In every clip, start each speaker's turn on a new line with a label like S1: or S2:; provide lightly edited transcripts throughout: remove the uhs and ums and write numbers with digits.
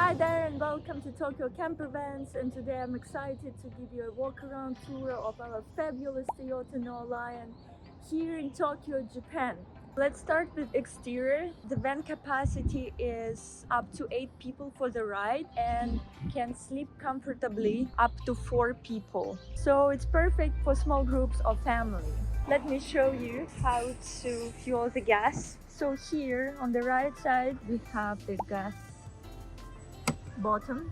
S1: Hi there and welcome to Tokyo Campervans, and today I'm excited to give you a walk around tour of our fabulous Toyota No Lion here in Tokyo, Japan. Let's start with exterior. The van capacity is up to 8 people for the ride and can sleep comfortably up to 4 people. So it's perfect for small groups or family. Let me show you how to fuel the gas. So here on the right side we have the gas bottom,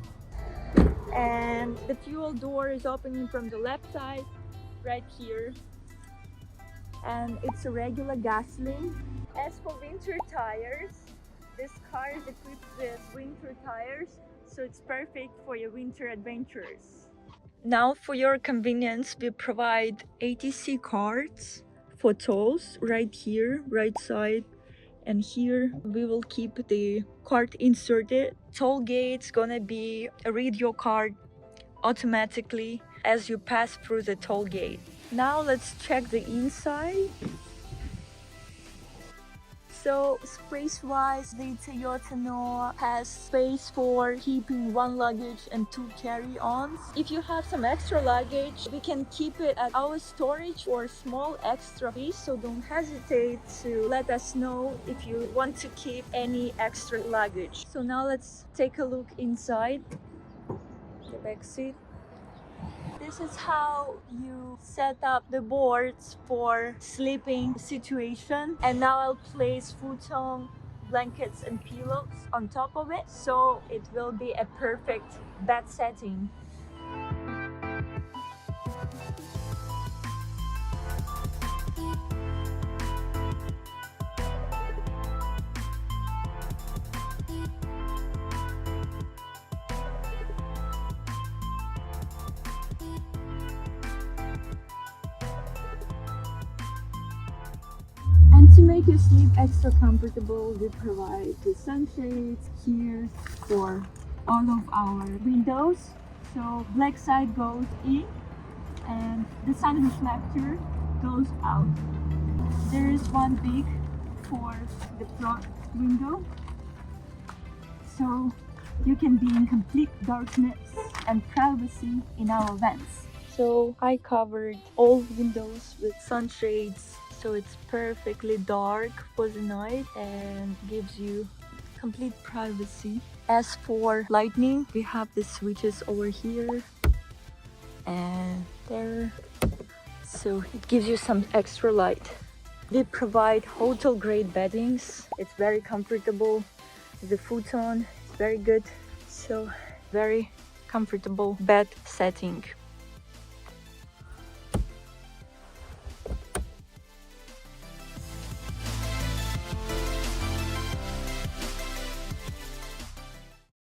S1: and the fuel door is opening from the left side right here, and it's a regular gasoline. As for winter tires, this car is equipped with winter tires, so it's perfect for your winter adventures. Now for your convenience, we provide ATC cards for tolls right here, right side, and here we will keep the card inserted. Toll gate's gonna be read your card automatically as you pass through the toll gate. Now let's check the inside. So space-wise, the Toyota Noah has space for keeping 1 luggage and 2 carry-ons. If you have some extra luggage, we can keep it at our storage for small extra fees, so don't hesitate to let us know if you want to keep any extra luggage. So now let's take a look inside the back seat. This is how you set up the boards for sleeping situation. And now I'll place futon, blankets and pillows on top of it, so it will be a perfect bed setting. And to make your sleep extra comfortable, we provide the sunshades here for all of our windows. So black side goes in and the sun reflector goes out. There is one big for the front window, so you can be in complete darkness and privacy in our vans. So I covered all windows with sunshades, so it's perfectly dark for the night and gives you complete privacy. As for lighting, we have the switches over here and there, so it gives you some extra light. We provide hotel grade beddings. It's very comfortable. The futon is very good, so very comfortable bed setting.